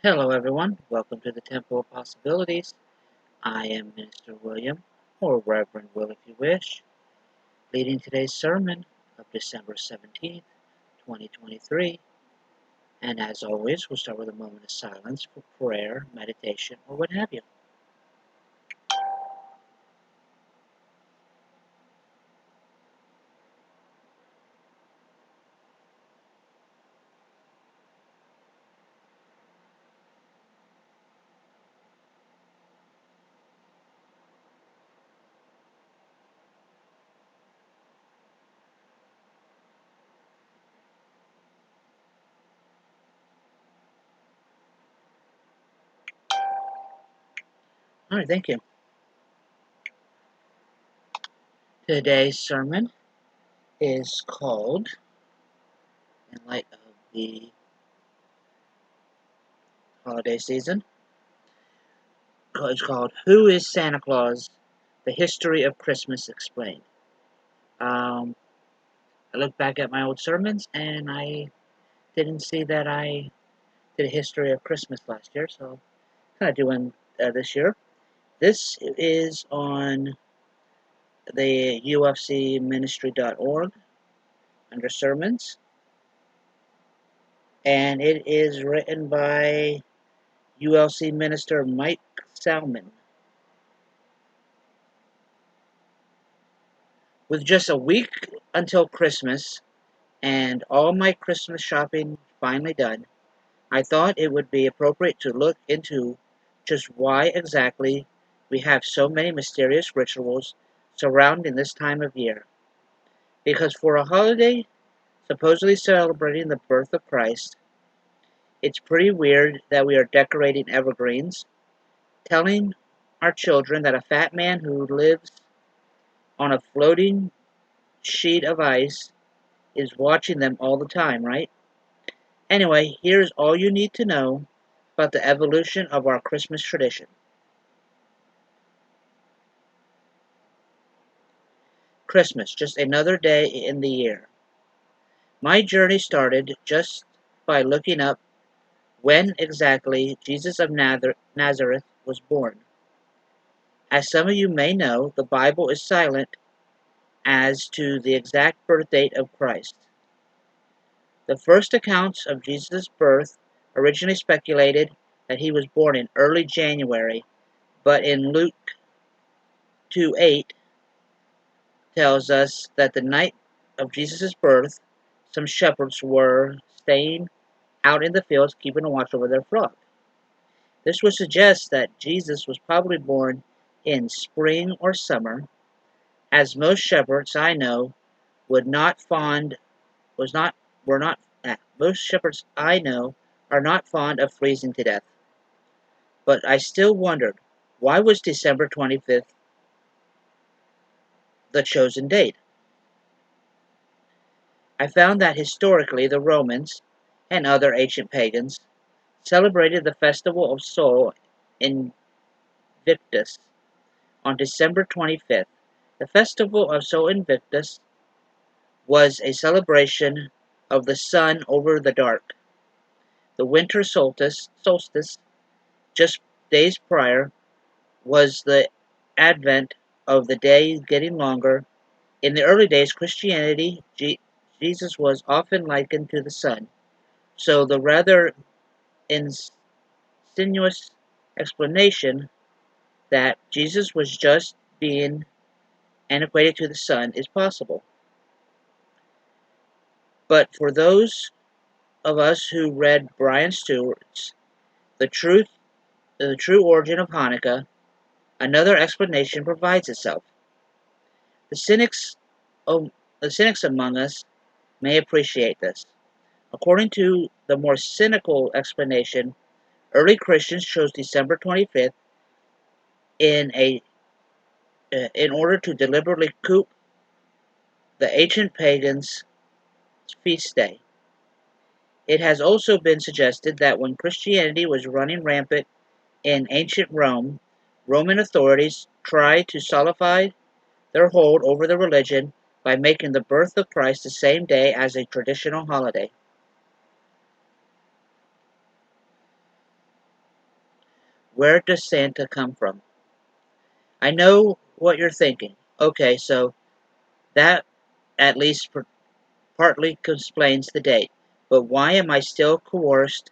Hello, everyone. Welcome to the Temple of Possibilities. I am Minister William, or Reverend Will if you wish, leading today's sermon of December 17th, 2023. And as always, we'll start with a moment of silence for prayer, meditation, or what have you. All right, thank you. Today's sermon is called, in light of the holiday season, it's called Who is Santa Claus? The History of Christmas Explained. I looked back at my old sermons and I didn't see that I did a history of Christmas last year, so kind of doing this year. This is on the ufcministry.org under sermons, and it is written by ULC minister Mike Salmon. With just a week until Christmas and all my Christmas shopping finally done, I thought it would be appropriate to look into just why exactly we have so many mysterious rituals surrounding this time of year. Because for a holiday supposedly celebrating the birth of Christ, it's pretty weird that we are decorating evergreens, telling our children that a fat man who lives on a floating sheet of ice is watching them all the time, right? Anyway, here's all you need to know about the evolution of our Christmas tradition. Christmas, just another day in the year. My journey started just by looking up when exactly Jesus of Nazareth was born. As some of you may know, the Bible is silent as to the exact birth date of Christ. The first accounts of Jesus' birth originally speculated that he was born in early January, but in Luke 2:8 tells us that the night of Jesus' birth, some shepherds were staying out in the fields keeping a watch over their flock. This would suggest that Jesus was probably born in spring or summer, as most shepherds I know would not fond was not were not most shepherds I know are not fond of freezing to death. But I still wondered, why was December 25th the chosen date? I found that historically the Romans and other ancient pagans celebrated the festival of Sol Invictus on December 25th. The festival of Sol Invictus was a celebration of the sun over the dark. The winter solstice, just days prior, was the advent of the day getting longer. In the early days, Christianity, Jesus was often likened to the sun, so the rather insinuous explanation that Jesus was just being equated to the sun is possible. But for those of us who read Brian Stewart's The Truth, the True Origin of Hanukkah, another explanation provides itself. The cynics, oh, the cynics among us may appreciate this. According to the more cynical explanation, early Christians chose December 25th in in order to deliberately coup the ancient pagans' feast day. It has also been suggested that when Christianity was running rampant in ancient Rome, Roman authorities tried to solidify their hold over the religion by making the birth of Christ the same day as a traditional holiday. Where does Santa come from? I know what you're thinking. Okay, so that at least partly explains the date. But why am I still coerced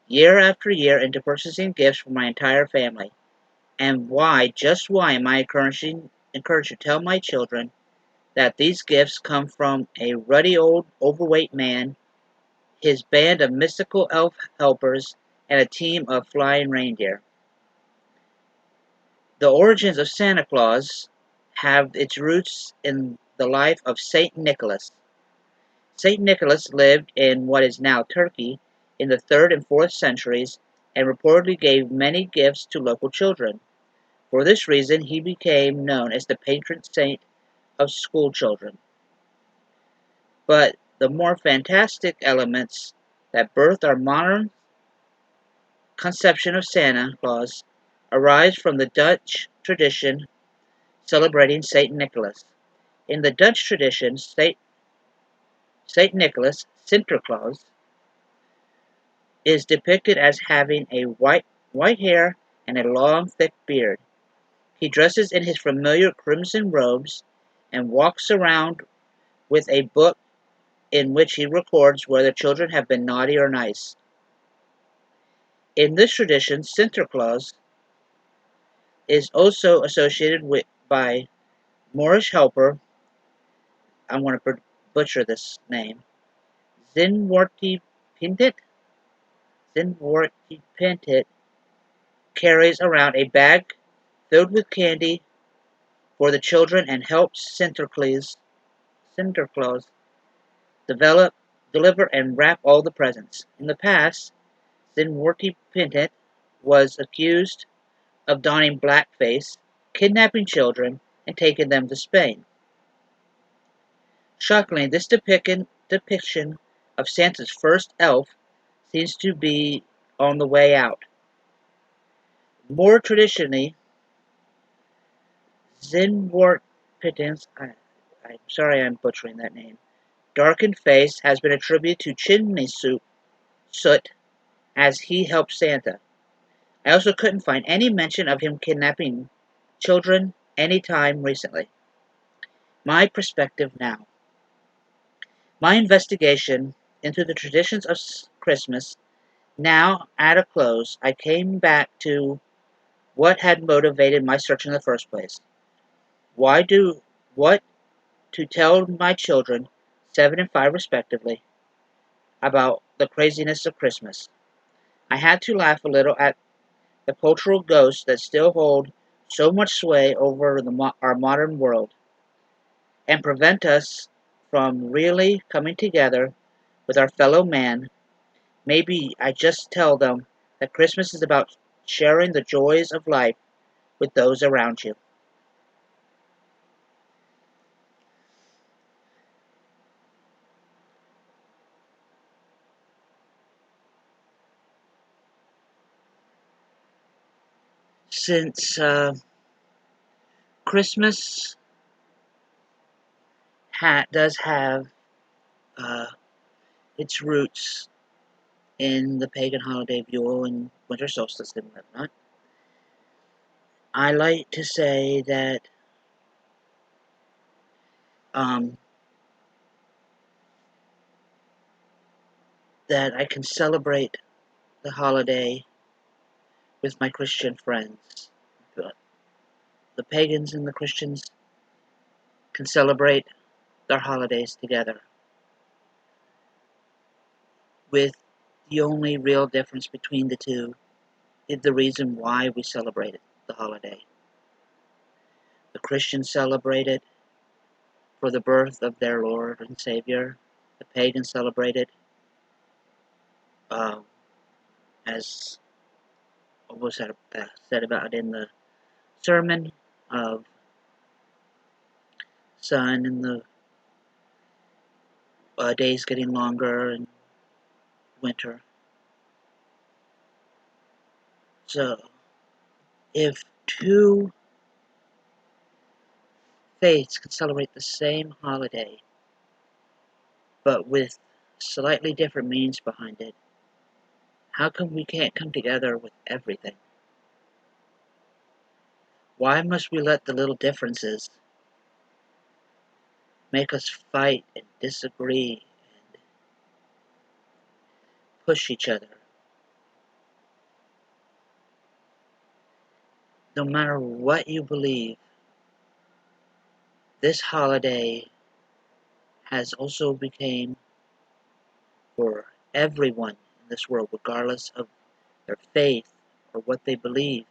year after year into purchasing gifts for my entire family? And why, just why, am I encouraged to tell my children that these gifts come from a ruddy old overweight man, his band of mystical elf helpers, and a team of flying reindeer? The origins of Santa Claus have its roots in the life of Saint Nicholas. Saint Nicholas lived in what is now Turkey in the 3rd and 4th centuries and reportedly gave many gifts to local children. For this reason, he became known as the patron saint of school children. But the more fantastic elements that birth our modern conception of Santa Claus arise from the Dutch tradition celebrating Saint Nicholas. In the Dutch tradition, Saint Nicholas, Sinterklaas, is depicted as having a white hair and a long, thick beard. He dresses in his familiar crimson robes and walks around with a book in which he records whether children have been naughty or nice. In this tradition, Sinterklaas is also associated by Moorish helper, I'm going to butcher this name, Zinwarti Pintit. Zinwarti Pintit carries around a bag filled with candy for the children and helps Sinterklaas deliver and wrap all the presents. In the past, Zinwarti Pintit was accused of donning blackface, kidnapping children, and taking them to Spain. Shockingly, this depiction of Santa's first elf seems to be on the way out. More traditionally, Zinwartpittin's, I'm sorry I'm butchering that name, darkened face has been attributed to chimney soot as he helped Santa. I also couldn't find any mention of him kidnapping children any time recently. My perspective now. My investigation into the traditions of Christmas now at a close, I came back to what had motivated my search in the first place. What to tell my children, 7 and 5 respectively, about the craziness of Christmas. I had to laugh a little at the cultural ghosts that still hold so much sway over our modern world and prevent us from really coming together with our fellow man. Maybe I just tell them that Christmas is about sharing the joys of life with those around you. Since Christmas does have uh, its roots in the pagan holiday of Yule and winter solstice and whatnot, I like to say um, that I can celebrate the holiday with my Christian friends. The pagans and the Christians can celebrate their holidays together, with the only real difference between the two is the reason why we celebrate the holiday. The Christians celebrate it for the birth of their Lord and Savior. The pagans celebrate it uh, as almost said about it in the sermon of sun and the days getting longer and winter. So, if two faiths can celebrate the same holiday, but with slightly different meanings behind it, how come we can't come together with everything? Why must we let the little differences make us fight and disagree and push each other? No matter what you believe, this holiday has also become for everyone in this world, regardless of their faith or what they believe,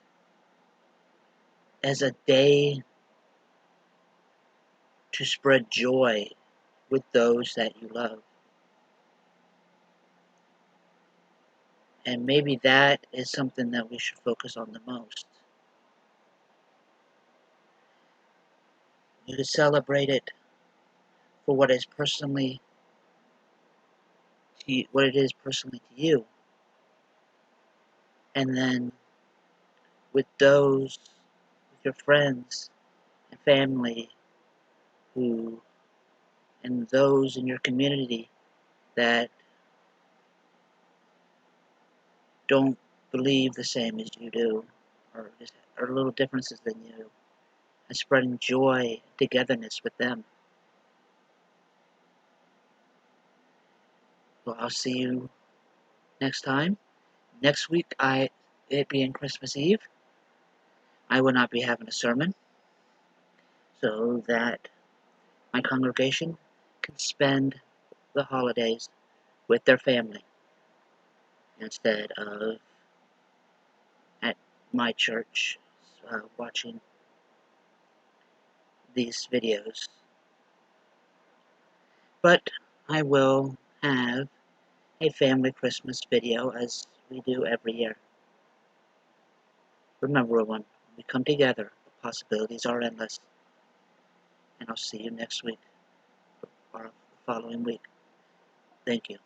as a day to spread joy with those that you love. And maybe that is something that we should focus on the most. You could celebrate it for what it is personally to you, and then with your friends and family, who and those in your community that don't believe the same as you do, or are little differences than you, and spreading joy, togetherness with them. Well, I'll see you next time. Next week, it being Christmas Eve, I will not be having a sermon, so that my congregation can spend the holidays with their family instead of at my church watching these videos. But I will have a family Christmas video as we do every year. Remember, when we come together, the possibilities are endless. And I'll see you next week or the following week. Thank you.